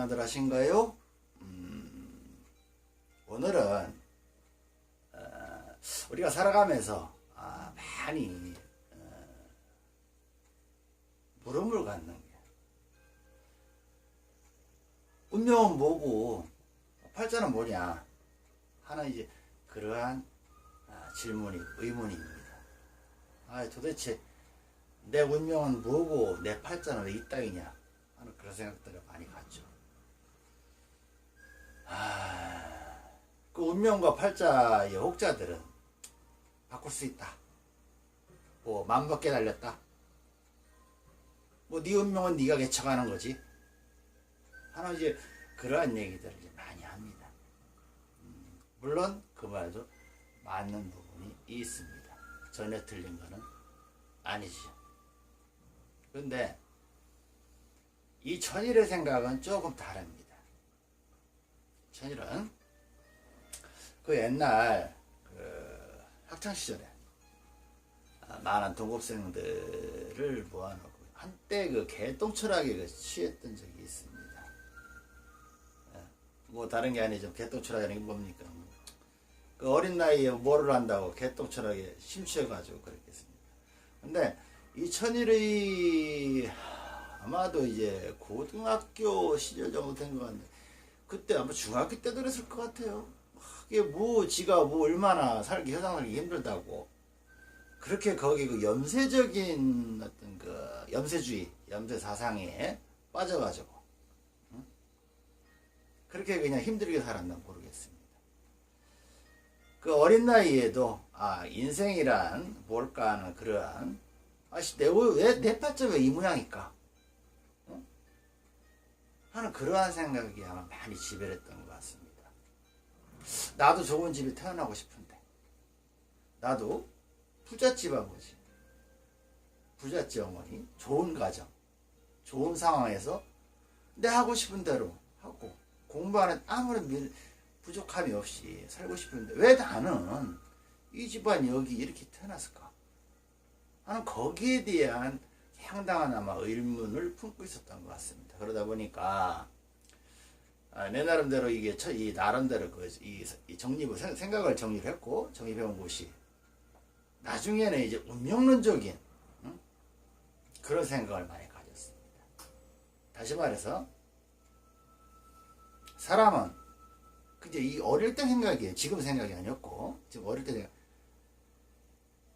많이들 하신가요? 오늘은 우리가 살아가면서 많이 물음을 갖는 게, 운명은 뭐고 팔자는 뭐냐 하는 이제 그러한 의문입니다. 도대체 내 운명은 뭐고 내 팔자는 왜 이 땅이냐 하는 그런 생각들을 많이 갖죠. 그 운명과 팔자의 혹자들은 바꿀 수 있다. 뭐 맘먹게 달렸다. 뭐 네 운명은 네가 개척하는 거지. 하나 이제 그러한 얘기들을 이제 많이 합니다. 물론 그 말도 맞는 부분이 있습니다. 전혀 틀린 거는 아니죠. 근데 이 천일의 생각은 조금 다릅니다. 천일은 그 옛날 학창 시절에 많은 동급생들을 모아놓고 한때 그 개똥철학에 취했던 적이 있습니다. 뭐 다른 게 아니죠. 개똥철학이라는 게 뭡니까? 그 어린 나이에 뭐를 한다고 개똥철학에 심취해가지고 그랬겠습니다. 근데 이 천일이 아마도 이제 고등학교 시절 정도 된 것 같은데, 그때 아마 중학교 때 그랬을 것 같아요. 이게 뭐 지가 뭐 얼마나 세상 살기 힘들다고 그렇게 거기 그 염세적인 어떤 그 염세주의, 염세 사상에 빠져가지고 그렇게 그냥 힘들게 살았나 모르겠습니다. 그 어린 나이에도 인생이란 뭘까 하는 그러한 내 팔자 왜 이 모양일까 하는 그러한 생각이 아마 많이 지배했던 것 같습니다. 나도 좋은 집에 태어나고 싶은데, 나도 부잣집 아버지, 부잣집 어머니, 좋은 가정, 좋은 상황에서 내 하고 싶은 대로 하고 공부하는 아무런 부족함이 없이 살고 싶은데 왜 나는 이 집안 여기 이렇게 태어났을까 하는 거기에 대한 상당한 아마 의문을 품고 있었던 것 같습니다. 그러다 보니까 내 나름대로 이게 이 나름대로 이 정립을 생각을 정립했고 정립해온 곳이 나중에는 이제 운명론적인 그런 생각을 많이 가졌습니다. 다시 말해서 사람은 이제 이 어릴 때 생각이에요. 지금 생각이 아니었고 지금 어릴 때 생각.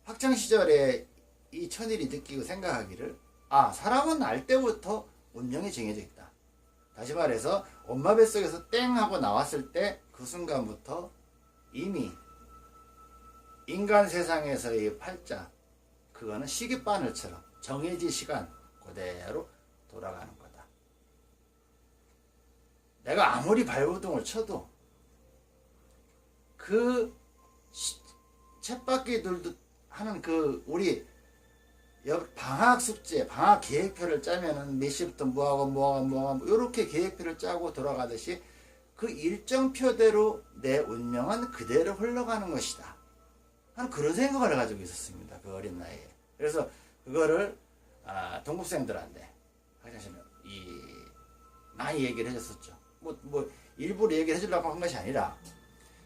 학창 시절에 이 천일이 느끼고 생각하기를 사람은 날 때부터 운명이 정해져 있다. 다시 말해서 엄마 뱃속에서 땡 하고 나왔을 때 그 순간부터 이미 인간 세상에서의 팔자, 그거는 시계바늘처럼 정해진 시간 그대로 돌아가는 거다. 내가 아무리 발버둥을 쳐도 그 쳇바퀴들도 하는 그 우리 방학 숙제, 방학 계획표를 짜면은 몇 시부터 뭐하고 이렇게 계획표를 짜고 돌아가듯이 그 일정표대로 내 운명은 그대로 흘러가는 것이다 하는 그런 생각을 가지고 있었습니다. 그 어린 나이에. 그래서 그거를 동급생들한테 많이 얘기를 해줬었죠. 뭐 일부러 얘기를 해주려고 한 것이 아니라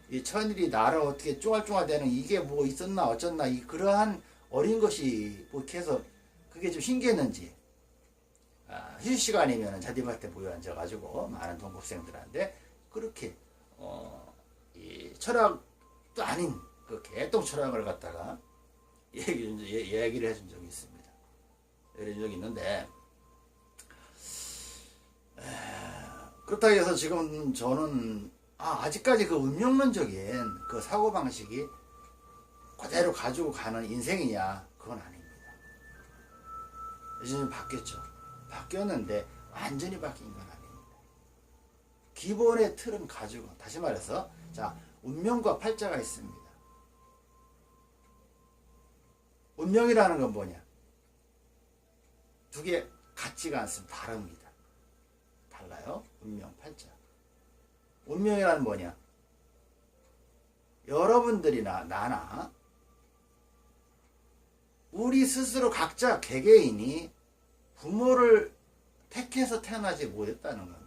이 천일이 나를 어떻게 쫑알쫑알대는 이게 뭐 있었나 어쩌나 그러한 어린 것이 뭐 이렇게 해서 그게 좀 신기했는지 휴식 시간이면 자디밭에 모여 앉아가지고 많은 동급생들한테 그렇게 이 철학도 아닌 그 개똥 철학을 갖다가 얘기를 해준 적이 있습니다. 이런 적이 있는데 그렇다고 해서 지금 저는 아직까지 그 운명론적인 그 사고방식이 그대로 가지고 가는 인생이냐, 그건 아닙니다. 요즘 바뀌었죠. 바뀌었는데 완전히 바뀐 건 아닙니다. 기본의 틀은 가지고, 다시 말해서 운명과 팔자가 있습니다. 운명이라는 건 뭐냐? 두 개 같지가 않습니다. 다릅니다. 달라요. 운명, 팔자. 운명이란 뭐냐? 여러분들이나 나나 우리 스스로 각자 개개인이 부모를 택해서 태어나지 못했다는 겁니다.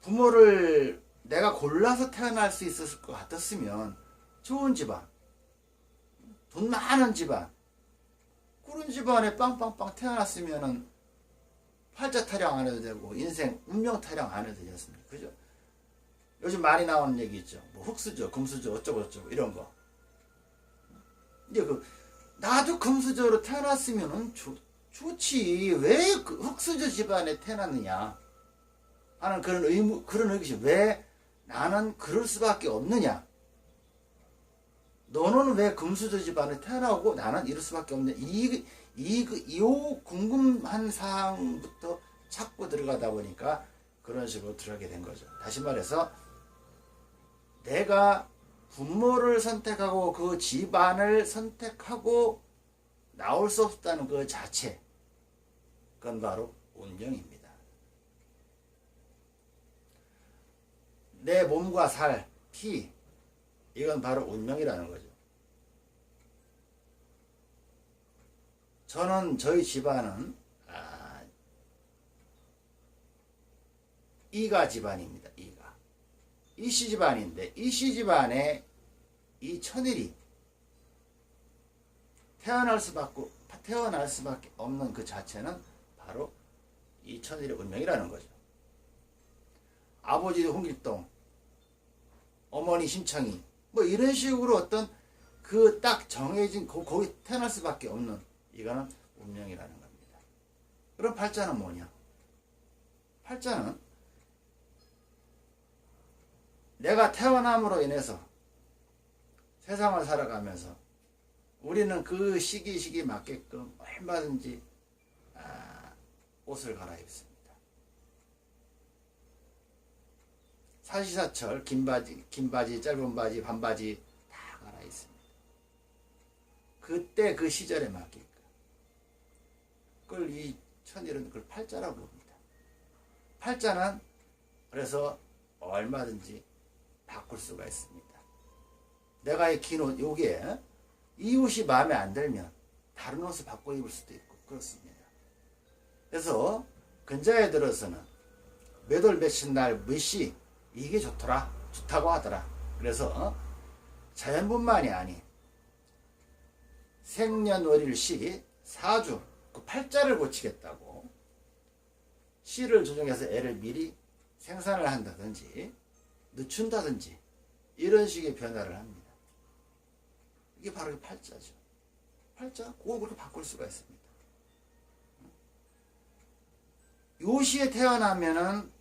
부모를 내가 골라서 태어날 수 있었을 것 같았으면 좋은 집안, 돈 많은 집안, 그런 집안에 빵빵빵 태어났으면은 팔자 타령 안 해도 되고 인생 운명 타령 안 해도 되겠습니까? 그죠? 요즘 많이 나오는 얘기 있죠. 뭐 흙수저, 금수저 어쩌고 저쩌고 이런 거. 이제 나도 금수저로 태어났으면은 좋지. 왜 흙수저 집안에 태어났느냐 하는 그런 그런 의구심. 왜 나는 그럴 수밖에 없느냐? 너는 왜 금수저 집안에 태어나고 나는 이럴 수밖에 없느냐? 이 궁금한 사항부터 찾고 들어가다 보니까 그런 식으로 들어가게 된 거죠. 다시 말해서 내가 부모를 선택하고 그 집안을 선택하고 나올 수 없다는 그 자체, 그건 바로 운명입니다. 내 몸과 살, 피, 이건 바로 운명이라는 거죠. 저희 집안은 이가 집안입니다. 이씨 집안인데 이씨 집안에 이 천일이 태어날 수밖에 없는 그 자체는 바로 이 천일의 운명이라는 거죠. 아버지도 홍길동, 어머니 심청이, 뭐 이런 식으로 어떤 그 딱 정해진 거기 태어날 수밖에 없는 이거는 운명이라는 겁니다. 그럼 팔자는 뭐냐? 팔자는 내가 태어남으로 인해서 세상을 살아가면서 우리는 그 시기 맞게끔 얼마든지 옷을 갈아입습니다. 사시사철 긴 바지, 짧은 바지, 반바지 다 갈아입습니다. 그때 그 시절에 맞게끔. 그걸 이 천일은 그걸 팔자라고 봅니다. 팔자는 그래서 얼마든지 바꿀 수가 있습니다. 내가 이 긴 옷, 요게 이 옷이 마음에 안 들면 다른 옷을 바꿔 입을 수도 있고 그렇습니다. 그래서 근자에 들어서는 몇 월 며칠 날 몇 시 이게 좋다고 하더라. 그래서 자연분만이 아닌 생년월일시 사주 그 팔자를 고치겠다고 시를 조정해서 애를 미리 생산을 한다든지 늦춘다든지 이런 식의 변화를 합니다. 이게 바로 그 팔자죠. 팔자 그걸 그렇게 바꿀 수가 있습니다. 요 시에 태어나면은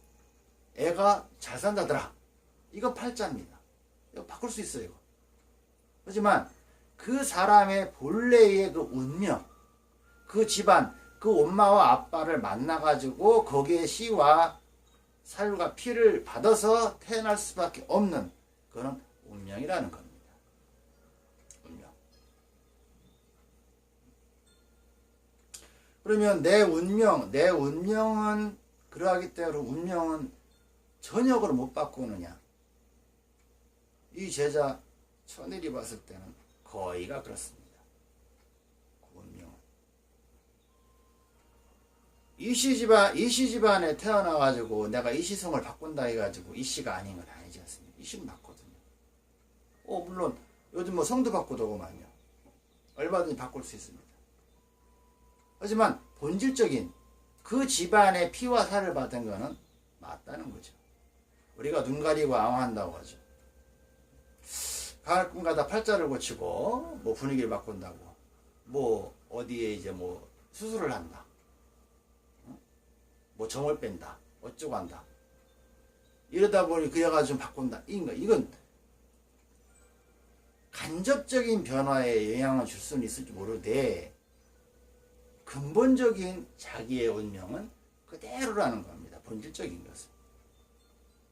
애가 잘 산다더라. 이거 팔자입니다. 이거 바꿀 수 있어요. 이거. 하지만 그 사람의 본래의 그 운명, 그 집안, 그 엄마와 아빠를 만나가지고 거기에 씨와 살과 피를 받아서 태어날 수밖에 없는 그런 운명이라는 겁니다. 운명. 그러면 내 운명은 그러하기 때문에 운명은 전역으로 못 바꾸느냐? 이 제자 천일이 봤을 때는 거의가 그렇습니다. 그 운명은. 이씨 집안에 태어나가지고 내가 이씨성을 바꾼다 해가지고 이씨가 아닌 건 아니지 않습니까? 이씨는 맞거든요. 물론 요즘 뭐 성도 바꾸더구만요. 얼마든지 바꿀 수 있습니다. 하지만 본질적인 그 집안의 피와 살을 받은 거는 맞다는 거죠. 우리가 눈 가리고 앙화한다고 하죠. 가끔가다 팔자를 고치고 뭐 분위기를 바꾼다고 뭐 어디에 이제 뭐 수술을 한다. 뭐 정을 뺀다. 어쩌고 한다. 이러다 보니 그 여가 좀 바꾼다. 이건 간접적인 변화에 영향을 줄 수는 있을지 모르되 근본적인 자기의 운명은 그대로라는 겁니다. 본질적인 것은.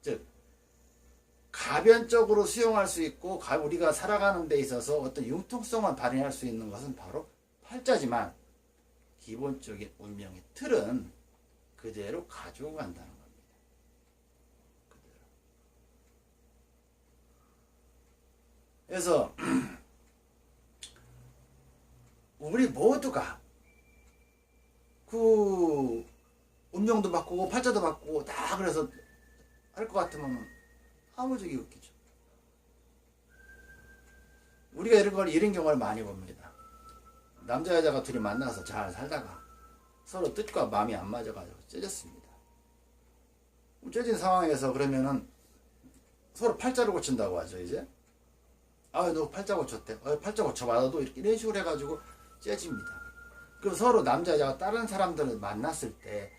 즉 가변적으로 수용할 수 있고 우리가 살아가는 데 있어서 어떤 융통성을 발휘할 수 있는 것은 바로 팔자지만 기본적인 운명의 틀은 그대로 가지고 간다는 겁니다. 그대로. 그래서 우리 모두가 그 운명도 바꾸고 팔자도 바꾸고 다 그래서 할 것 같으면 아무 적이 없겠죠. 우리가 이런 경우를 많이 봅니다. 남자 여자가 둘이 만나서 잘 살다가 서로 뜻과 마음이 안 맞아가지고 찢어졌습니다. 찢어진 상황에서 그러면은 서로 팔자를 고친다고 하죠. 이제 너 팔자 고쳤대. 팔자 고쳐봐. 너도 이런 식으로 해가지고 찢어집니다. 그럼 서로 남자 여자가 다른 사람들을 만났을 때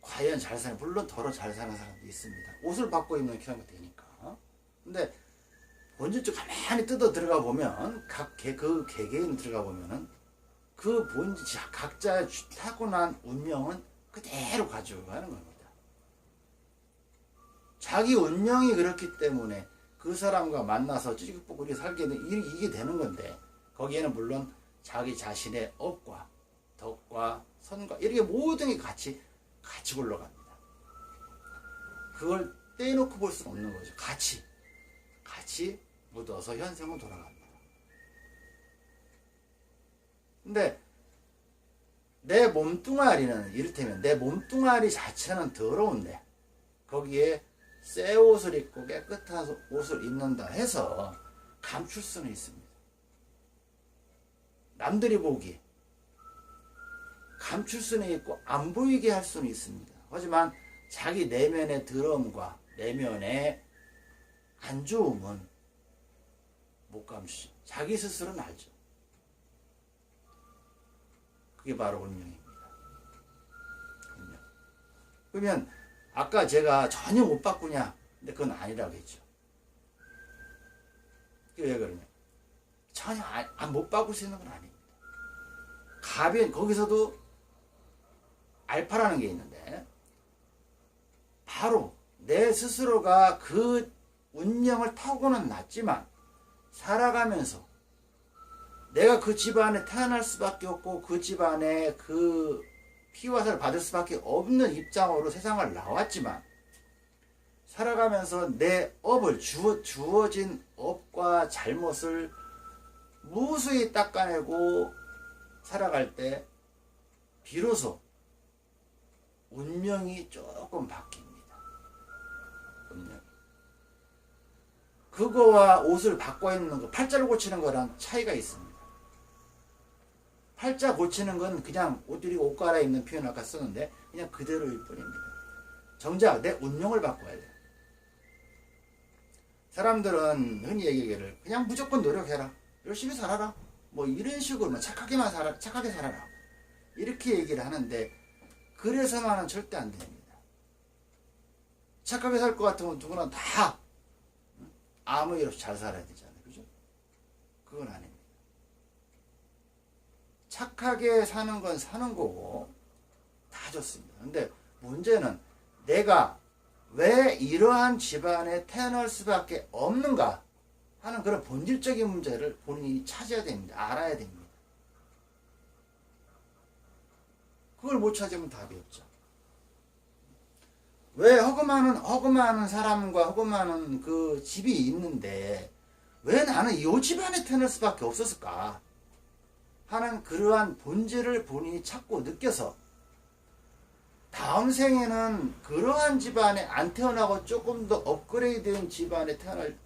과연 잘 사는, 물론 더러 잘 사는 사람도 있습니다. 옷을 바꿔 입는 경우가 되니까. 근데 본질적으로 가만히 뜯어 들어가 보면 그 개개인 들어가 보면은 그 본질 각자의 타고난 운명은 그대로 가지고 가는 겁니다. 자기 운명이 그렇기 때문에 그 사람과 만나서 찌직뽀글이 살게 이게 되는 건데, 거기에는 물론 자기 자신의 업과 덕과 선과 이렇게 모든 게 같이 굴러갑니다. 그걸 떼놓고 볼 수가 없는 거죠. 같이 묻어서 현생은 돌아갑니다. 근데 내 몸뚱아리는, 이를테면 내 몸뚱아리 자체는 더러운데 거기에 새 옷을 입고 깨끗한 옷을 입는다 해서 감출 수는 있습니다. 남들이 보기 감출 수는 있고 안 보이게 할 수는 있습니다. 하지만 자기 내면의 더러움과 내면의 안 좋음은 못 감추죠. 자기 스스로는 알죠. 그게 바로 운명입니다. 운명. 그러면 아까 제가 전혀 못 바꾸냐? 근데 그건 아니라고 했죠. 왜 그러냐? 전혀 못 바꿀 수 있는 건 아닙니다. 가변, 거기서도 알파라는 게 있는데, 바로 내 스스로가 그 운명을 타고는 났지만 살아가면서 내가 그 집안에 태어날 수밖에 없고 그 집안에 그 피와 살을 받을 수밖에 없는 입장으로 세상을 나왔지만, 살아가면서 내 업을 주어진 업과 잘못을 무수히 닦아내고 살아갈 때 비로소 운명이 조금 바뀝니다. 운명. 그거와 옷을 바꿔 입는 거, 팔자를 고치는 거랑 차이가 있습니다. 팔자 고치는 건 그냥 옷 갈아입는 표현 아까 썼는데 그냥 그대로일 뿐입니다. 정작 내 운명을 바꿔야 돼요. 사람들은 흔히 얘기하기를 그냥 무조건 노력해라, 열심히 살아라, 뭐 이런 식으로 착하게 살아라 이렇게 얘기를 하는데, 그래서만은 절대 안 됩니다. 착하게 살 것 같으면 누구나 다 아무 일 없이 잘 살아야 되잖아요. 그죠? 그건 아닙니다. 착하게 사는 건 사는 거고 다 좋습니다. 근데 문제는 내가 왜 이러한 집안에 태어날 수밖에 없는가 하는 그런 본질적인 문제를 본인이 찾아야 됩니다. 알아야 됩니다. 그걸 못 찾으면 답이 없죠. 왜 허금하는 사람과 허금하는 그 집이 있는데 왜 나는 이 집안에 태어날 수밖에 없었을까 하는 그러한 본질을 본인이 찾고 느껴서 다음 생에는 그러한 집안에 안 태어나고 조금 더 업그레이드된 집안에 태어날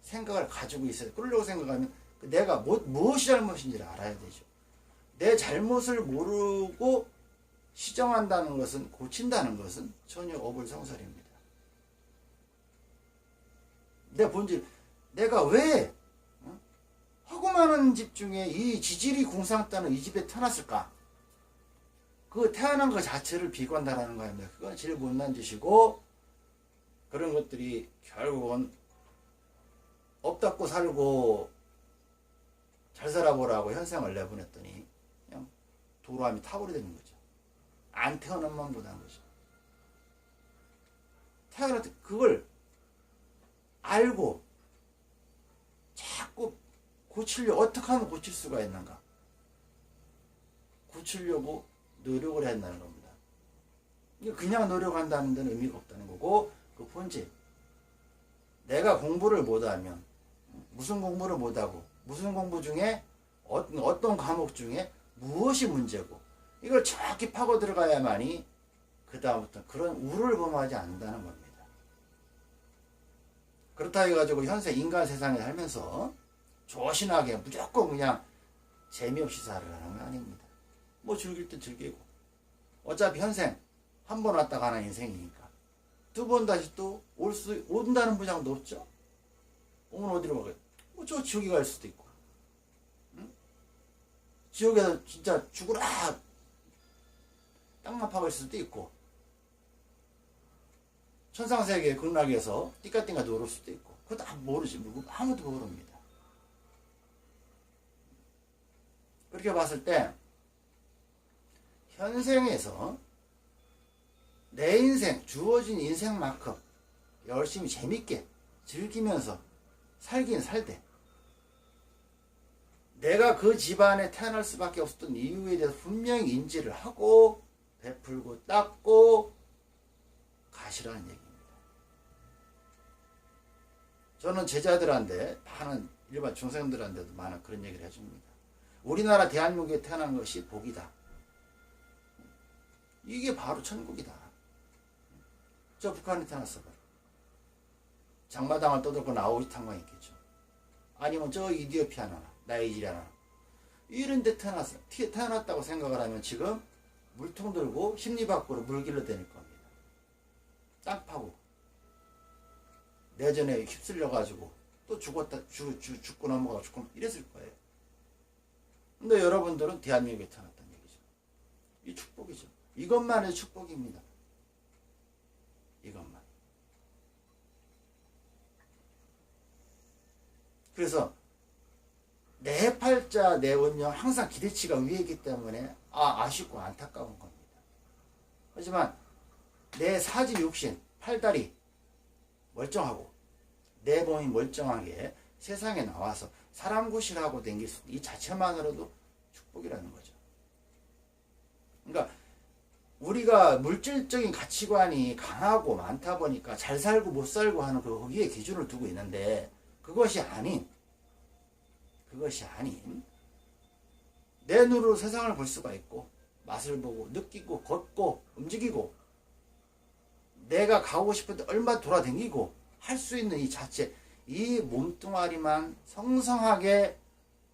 생각을 가지고 있어요. 그러려고 생각하면 내가 무엇이 잘못인지를 알아야 되죠. 내 잘못을 모르고 시정한다는 것은, 고친다는 것은 전혀 어불성설입니다. 내 본질, 내가 왜 허구많은 집 중에 이 지질이 궁상따는 이 집에 태어났을까? 그 태어난 것 자체를 비관다라는 거입니다. 그건 제일 못난 짓이고, 그런 것들이 결국은 업답고 살고 잘 살아보라고 현생을 내보냈더니 그냥 도로함이 타버리는 거죠. 안 태어난만 못한 거죠. 태어날 때 그걸 알고 자꾸 고치려고, 어떻게 하면 고칠 수가 있는가? 고치려고 노력을 한다는 겁니다. 그냥 노력한다는 데는 의미가 없다는 거고, 그 본질. 내가 공부를 못하면, 무슨 공부를 못하고, 무슨 공부 중에, 어떤 과목 중에 무엇이 문제고, 이걸 정확히 파고 들어가야만이 그 다음부터 그런 우를 범하지 않는다는 겁니다. 그렇다 해가지고 현세 인간 세상에 살면서 조신하게 무조건 그냥 재미없이 살아가는 건 아닙니다. 뭐 즐길 땐 즐기고 어차피 현생 한 번 왔다 가는 인생이니까 두 번 다시 또 온다는 보장도 없죠. 오면 어디로 가요? 뭐 저 지옥에 갈 수도 있고, 응? 지옥에서 진짜 죽으라 땅만 파고 있을 수도 있고, 천상세계 극락에서 띠까띠까 놀을 수도 있고, 그것도 모르지. 아무도 모릅니다. 그렇게 봤을 때 현생에서 내 인생, 주어진 인생만큼 열심히 재밌게 즐기면서 살긴 살되, 내가 그 집안에 태어날 수밖에 없었던 이유에 대해서 분명히 인지를 하고 베풀고 닦고 가시라는 얘기입니다. 저는 제자들한테, 많은 일반 중생들한테도 많은 그런 얘기를 해줍니다. 우리나라 대한민국에 태어난 것이 복이다. 이게 바로 천국이다. 저 북한에 태어났어. 장마당을 떠들고 나오지탕광 있겠죠. 아니면 저 이디오피아나 나이지리아나 이런 데 태어났다고 생각을 하면 지금 물통 들고 심리 밖으로 물 길러 다닐 겁니다. 땅 파고 내전에 휩쓸려 가지고 또 죽고 넘어가고 죽고 이랬을 거예요. 근데 여러분들은 대한민국에 태어났다는 얘기죠. 이 축복이죠. 이것만 해도 축복입니다. 이것만. 그래서 내 팔자 내 운명 항상 기대치가 위에 있기 때문에 아쉽고 안타까운 겁니다. 하지만 내 사지 육신 팔다리 멀쩡하고 내 몸이 멀쩡하게 세상에 나와서 사람 구실하고 댕길 수, 이 자체만으로도 축복이라는 거죠. 그러니까 우리가 물질적인 가치관이 강하고 많다 보니까 잘 살고 못 살고 하는 그 위에 기준을 두고 있는데, 그것이 아닌 내 눈으로 세상을 볼 수가 있고 맛을 보고 느끼고 걷고 움직이고 내가 가고 싶은데 얼마 돌아다니고 할 수 있는 이 자체, 이 몸뚱아리만 성성하게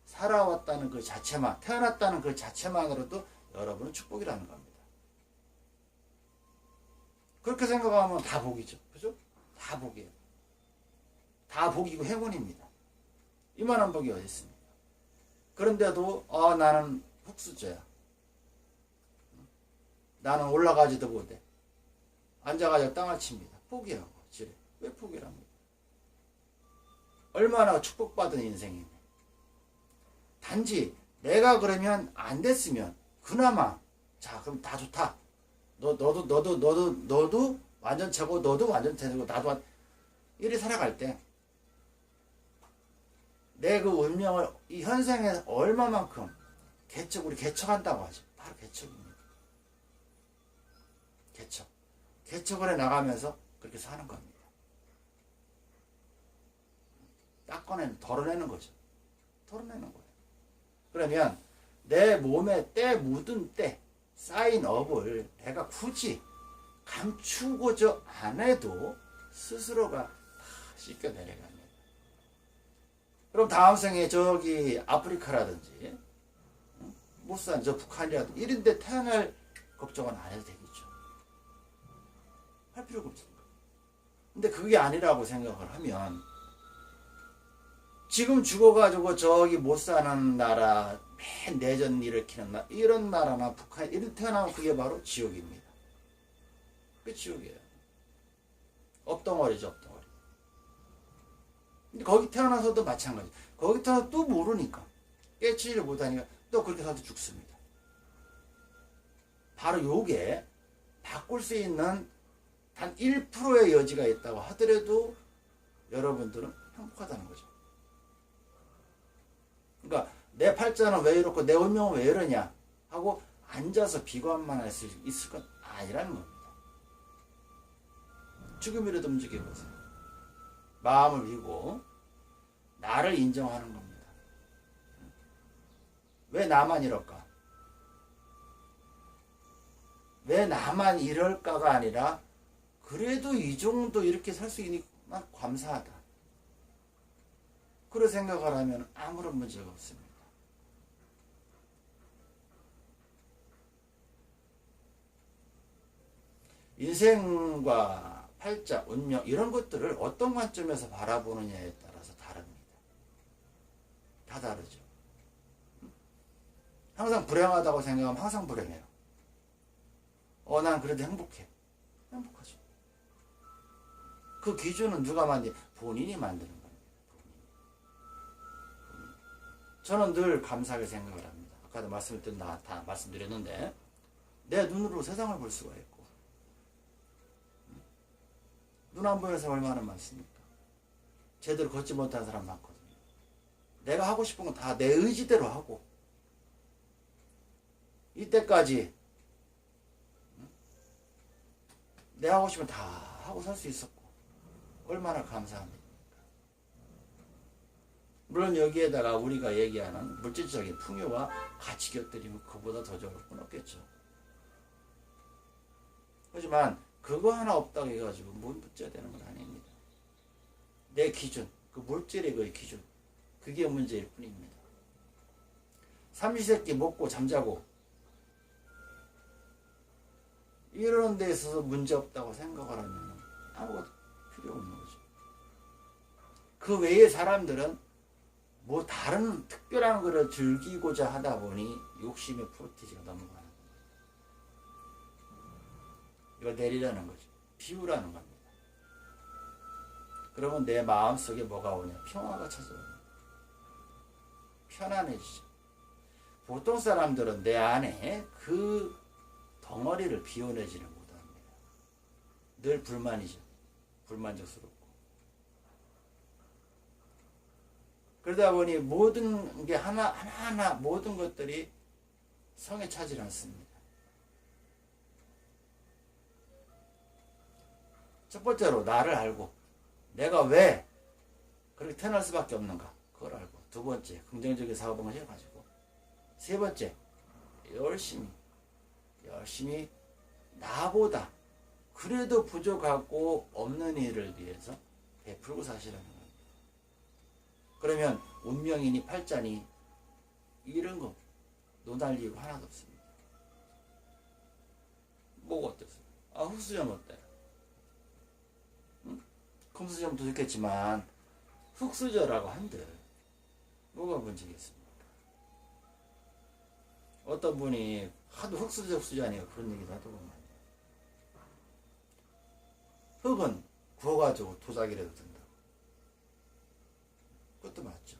살아왔다는 그 자체만, 태어났다는 그 자체만으로도 여러분은 축복이라는 겁니다. 그렇게 생각하면 다 복이죠. 그죠? 다 복이에요. 다 복이고 행운입니다. 이만한 복이 어디 있습니까? 그런데도 나는 흙수저야. 나는 올라가지도 못해. 앉아가지고 땅을 칩니다. 포기하고 지뢰. 왜 포기랍니까? 얼마나 축복받은 인생이네. 단지 내가 그러면 안 됐으면 그나마 자 그럼 다 좋다. 너도 완전체고 너도 완전체고 나도 이리 살아갈 때 내 그 운명을 이 현생에 얼마만큼 우리 개척한다고 하죠. 바로 개척입니다. 개척을 해 나가면서 그렇게 사는 겁니다. 덜어내는 거죠. 덜어내는 거예요. 그러면 내 몸에 묻은 쌓인 업을 내가 굳이 감추고자 안 해도 스스로가 다 씻겨 내려갑니다. 그럼 다음 생에 저기 아프리카라든지 못산 저 북한이라든지 이런 데 태어날 걱정은 안 해도 되겠죠. 할 필요가 없습니다. 근데 그게 아니라고 생각을 하면 지금 죽어가지고 저기 못 사는 나라, 맨 내전 일으키는 나라, 이런 나라나 북한, 이런 태어나면 그게 바로 지옥입니다. 그 지옥이에요. 업덩어리죠, 업덩어리. 근데 거기 태어나서도 마찬가지. 거기 태어나서 또 모르니까, 깨치지를 못하니까 또 그렇게 살아도 죽습니다. 바로 요게 바꿀 수 있는 단 1%의 여지가 있다고 하더라도 여러분들은 행복하다는 거죠. 그러니까 내 팔자는 왜 이렇고 내 운명은 왜 이러냐 하고 앉아서 비관만 할 수 있을 건 아니라는 겁니다. 지금이라도 움직여보세요. 마음을 비고 나를 인정하는 겁니다. 왜 나만 이럴까? 왜 나만 이럴까가 아니라 그래도 이 정도 이렇게 살 수 있니 난 감사하다. 그런 생각을 하면 아무런 문제가 없습니다. 인생과 팔자, 운명 이런 것들을 어떤 관점에서 바라보느냐에 따라서 다릅니다. 다 다르죠. 항상 불행하다고 생각하면 항상 불행해요. 난 그래도 행복해. 행복하죠. 그 기준은 누가 만든? 본인이 만드는 겁니다. 본인. 저는 늘 감사하게 생각을 합니다. 아까도 다 말씀드렸는데 내 눈으로 세상을 볼 수가 있고 눈 안 보이는 사람 얼마나 많습니까? 제대로 걷지 못하는 사람 많거든요. 내가 하고 싶은 건 다 내 의지대로 하고 이때까지 내가 하고 싶은 다 하고 살 수 있었고 얼마나 감사합니까? 물론 여기에다가 우리가 얘기하는 물질적인 풍요와 가치 곁들이면 그보다 더 좋을 건 없겠죠. 하지만 그거 하나 없다고 해가지고 못 붙여야 되는 건 아닙니다. 내 기준, 그 물질의 그 기준, 그게 문제일 뿐입니다. 삼시세끼 먹고 잠자고 이런 데 있어서 문제 없다고 생각을 하면 아무것도 필요 없는 거죠. 그 외의 사람들은 뭐 다른 특별한 거를 즐기고자 하다 보니 욕심의 프로티지가 넘어가는 거예요. 이거 내리라는 거죠. 비우라는 겁니다. 그러면 내 마음속에 뭐가 오냐? 평화가 찾아옵니다. 편안해지죠. 보통 사람들은 내 안에 그 덩어리를 비워내지는 못합니다. 늘 불만이죠. 불만족스럽고. 그러다 보니 모든 게 하나하나 모든 것들이 성에 차지 않습니다. 첫 번째로 나를 알고 내가 왜 그렇게 태어날 수밖에 없는가 그걸 알고, 두 번째 긍정적인 사고방식을 가지고, 세 번째 열심히 나보다 그래도 부족하고 없는 일을 위해서 베풀고 사시라는 겁니다. 그러면 운명이니 팔자니 이런 거 노달리고 하나도 없습니다. 뭐가 어땠어요? 흑수저 어때? 금수저도 좋겠지만 흑수저라고 한들 뭐가 문제겠습니까? 어떤 분이 하도 흑수저 아니가 그런 얘기도 하더구만. 흙은 구워가지고 도자기라도 든다. 그것도 맞죠.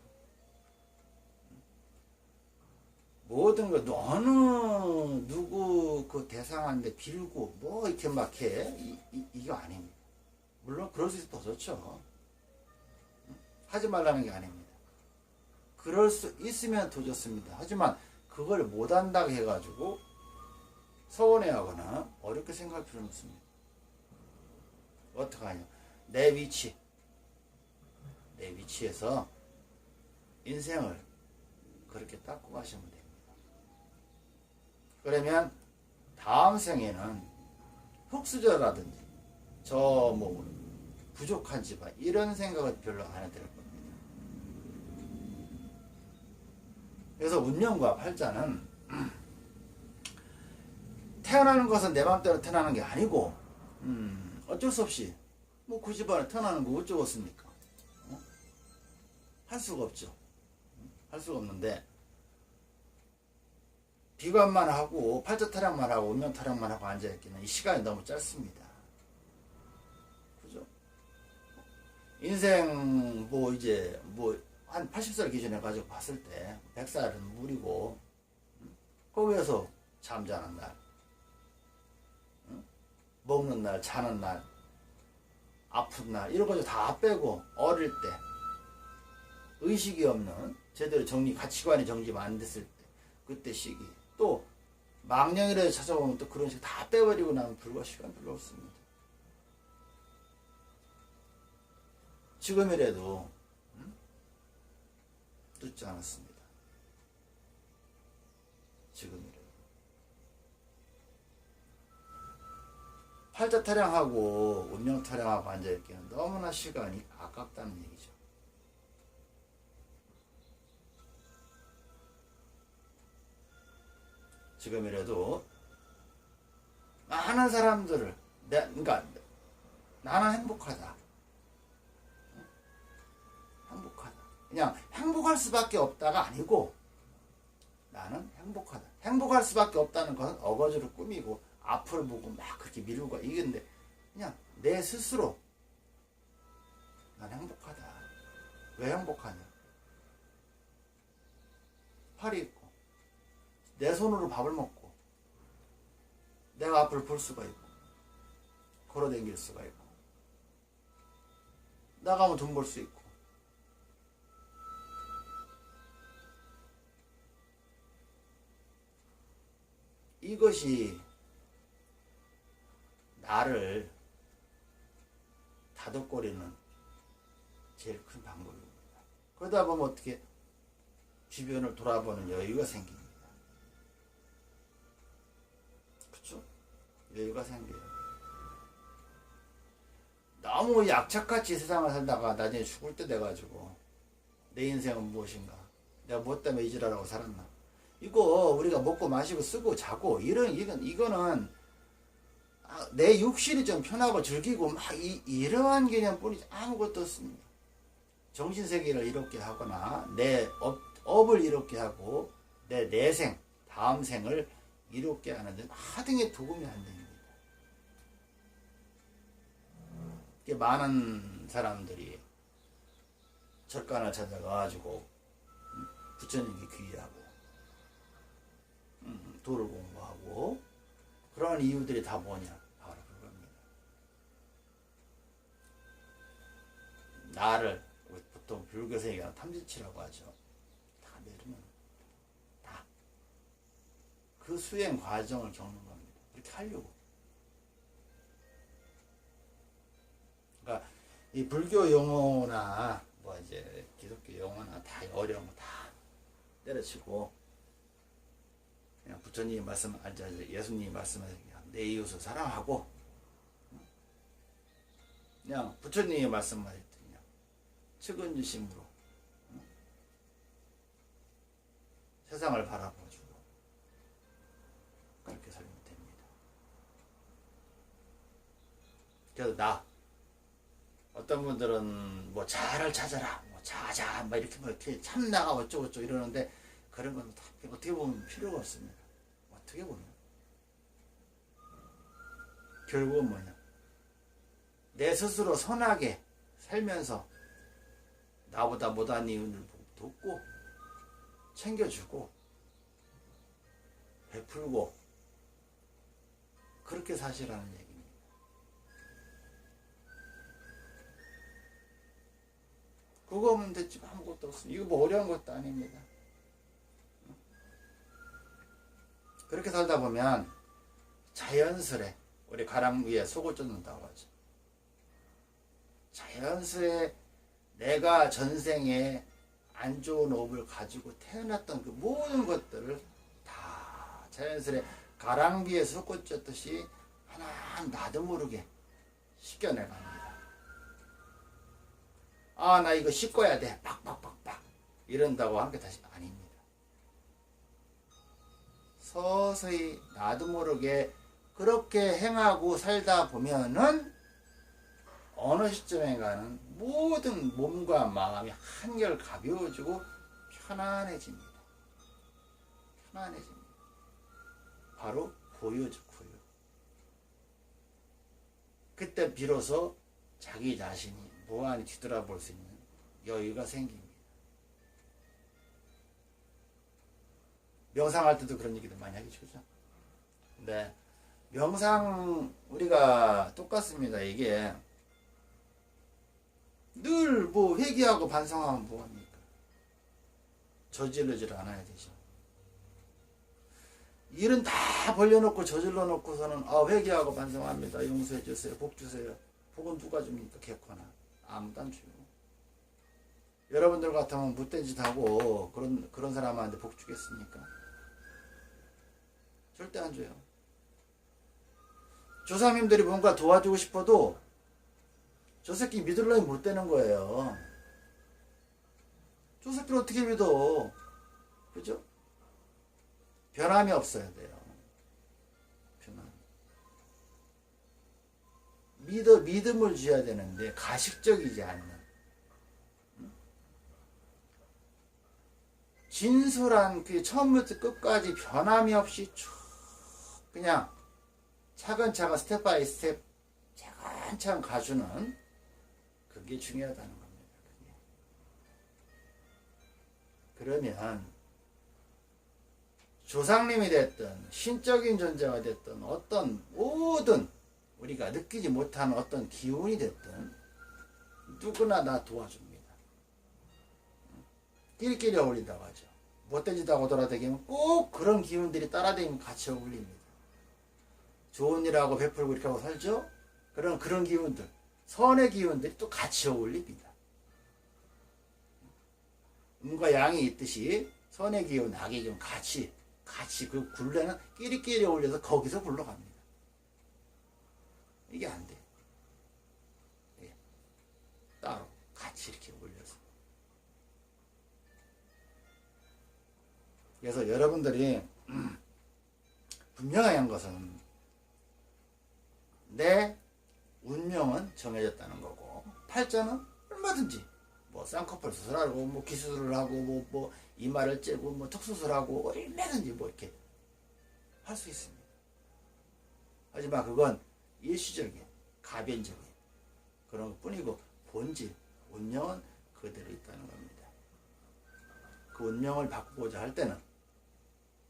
모든 거 어느 누구 그 대상한테 빌고 뭐 이렇게 막 해 이거 아닙니다. 물론 그럴 수 있어서 더 좋죠. 하지 말라는 게 아닙니다. 그럴 수 있으면 더 좋습니다. 하지만 그걸 못한다고 해가지고 서운해하거나 어렵게 생각할 필요는 없습니다. 어떡하냐? 내 위치에서 인생을 그렇게 닦고 가시면 됩니다. 그러면 다음 생에는 흑수저라든지 저 뭐 부족한 집안 이런 생각을 별로 안 해야 될 겁니다. 그래서 운명과 팔자는 태어나는 것은 내 마음대로 태어나는 게 아니고 어쩔 수 없이 뭐 그 집안에 태어나는 거 어쩌겠습니까? 할 수가 없죠. 할 수가 없는데 비관만 하고 팔자 타령만 하고 운명 타령만 하고 앉아있기는 이 시간이 너무 짧습니다. 그죠? 인생 뭐 이제 뭐 한 80살 기준에 가지고 봤을 때 100살은 무리고 거기에서 잠자는 날, 먹는 날, 자는 날, 아픈 날 이런 거 다 빼고 어릴 때 의식이 없는 제대로 가치관이 정립 안 됐을 때 그때 시기, 또 망령이라도 찾아보면 또 그런 식 다 빼버리고 나면 불과 시간 별로 없습니다. 지금이라도 늦지 않았습니다. 지금이라도 팔자 타령하고 운명 타령하고 앉아있기는 너무나 시간이 아깝다는 얘기죠. 지금이라도 많은 사람들을 그러니까 나는 행복하다. 행복하다. 그냥 행복할 수밖에 없다가 아니고 나는 행복하다. 행복할 수밖에 없다는 것은 어거지로 꾸미고 앞을 보고 막 그렇게 미루고 이건데 그냥 내 스스로 난 행복하다. 왜 행복하냐? 팔이 있고 내 손으로 밥을 먹고 내가 앞을 볼 수가 있고 걸어다닐 수가 있고 나가면 돈 벌 수 있고 이것이 나를 다독거리는 제일 큰 방법입니다. 그러다 보면 어떻게 주변을 돌아보는 여유가 생깁니다. 그렇죠? 여유가 생겨요. 너무 약착같이 세상을 살다가 나중에 죽을 때 돼가지고 내 인생은 무엇인가? 내가 무엇 때문에 이 지랄하고 살았나? 이거 우리가 먹고 마시고 쓰고 자고 이거는 내 육신이 좀 편하고 즐기고 막 이러한 개념뿐이지 아무것도 없습니다. 정신세계를 이롭게 하거나 내 업을 이롭게 하고 내 내생 다음 생을 이롭게 하는데 하등의 도움이 안 됩니다. 많은 사람들이 절간을 찾아가가지고 부처님께 귀의하고 도를 공부하고 그런 이유들이 다 뭐냐? 바로 그겁니다. 나를 보통 불교에서 얘기하는 탐진치라고 하죠. 다 내리면 다 그 수행 과정을 겪는 겁니다. 이렇게 하려고. 그러니까 이 불교 용어나 뭐 이제 기독교 용어나 다 어려운 거 다 때려치고 그냥 부처님이 예수님이 말씀하신 내 이웃을 사랑하고 그냥 부처님이 말씀하셨던 그냥 측은유심으로 세상을 바라보주고 그렇게 살면 됩니다. 그래서 어떤 분들은 뭐 자아를 찾아라, 뭐 자자, 막 이렇게 참나가 어쩌고저쩌고 이러는데 그런 건 어떻게 보면 필요가 없습니다. 어떻게 보면 결국은 뭐냐? 내 스스로 선하게 살면서 나보다 못한 이웃을 돕고 챙겨주고 베풀고 그렇게 사시라는 얘기입니다. 그거 하면 됐지 아무것도 없습니다. 이거 뭐 어려운 것도 아닙니다. 그렇게 살다 보면 자연스레 우리 가랑 위에 속을 쫓는다고 하죠. 자연스레 내가 전생에 안 좋은 업을 가지고 태어났던 그 모든 것들을 다 자연스레 가랑 위에 속을 쫓듯이 하나 나도 모르게 씻겨내갑니다. 아, 나 이거 씻어야 돼. 빡빡빡빡 이런다고 한 게 다시 아닙니다. 서서히 나도 모르게 그렇게 행하고 살다 보면은 어느 시점인가는 모든 몸과 마음이 한결 가벼워지고 편안해집니다. 편안해집니다. 바로 고요죠, 고요. 그때 비로소 자기 자신이 무한히 뒤돌아볼 수 있는 여유가 생깁니다. 명상할 때도 그런 얘기도 많이 하겠죠, 그죠? 근데 명상 우리가 똑같습니다. 이게 늘 뭐 회개하고 반성하면 뭐합니까? 저지르질 않아야 되죠. 일은 다 벌려놓고 저질러 놓고서는 회개하고 반성합니다. 용서해 주세요. 복 주세요. 복은 누가 줍니까? 개코나 아무도 안 줘요. 여러분들 같으면 못된 짓 하고 그런 사람한테 복 주겠습니까? 절대 안 줘요. 조상님들이 뭔가 도와주고 싶어도 저 새끼 믿을 놈이 못 되는 거예요. 저 새끼를 어떻게 믿어? 그죠? 변함이 없어야 돼요. 믿음을 줘야 되는데 가식적이지 않는 진솔한 그 처음부터 끝까지 변함이 없이 쭉 그냥 차근차근 스텝 바이 스텝 차근차근 가주는 그게 중요하다는 겁니다. 그러면 조상님이 됐든 신적인 존재가 됐든 어떤 모든 우리가 느끼지 못하는 어떤 기운이 됐든 누구나 나 도와줍니다. 끼리끼리 어울린다고 하죠. 못된 짓 하고 돌아다니면 꼭 그런 기운들이 따라다니면 같이 어울립니다. 좋은 일하고 베풀고 이렇게 하고 살죠? 그런 기운들, 선의 기운들이 또 같이 어울립니다. 음과 양이 있듯이 선의 기운, 악의 기운 같이 그 굴레는 끼리끼리 어울려서 거기서 굴러갑니다. 이게 안 돼. 예. 따로 같이 이렇게 올려서. 그래서 여러분들이 분명한 것은 내 운명은 정해졌다는 거고 팔자는 얼마든지 뭐 쌍꺼풀 수술하고 뭐 기수술을 하고 뭐 이마를 째고 뭐 턱수술하고 얼마든지 뭐 이렇게 할 수 있습니다. 하지만 그건 일시적인 가변적인 그런 것 뿐이고 본질 운명은 그대로 있다는 겁니다. 그 운명을 바꾸고자 할 때는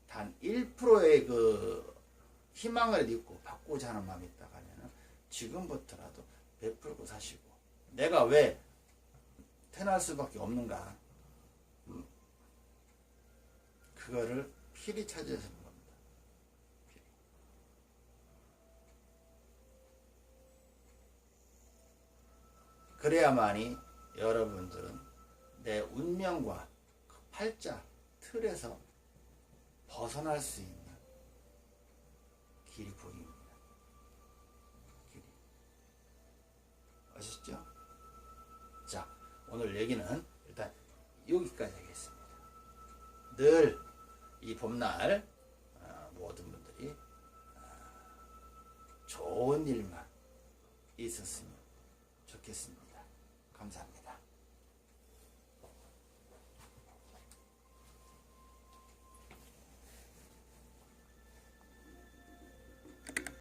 단 1%의 그 희망을 믿고 바꾸고자 하는 마음이 있다 하면 지금부터라도 베풀고 사시고 내가 왜 태어날 수밖에 없는가 그거를 필히 찾으시는 겁니다. 필히. 그래야만이 여러분들은 내 운명과 그 팔자 틀에서 벗어날 수 있는 길이 보입니다. 길이. 아시죠? 자, 오늘 얘기는 일단 여기까지 하겠습니다. 늘 이 봄날 모든 분들이 좋은 일만 있었으면 좋겠습니다. 감사합니다.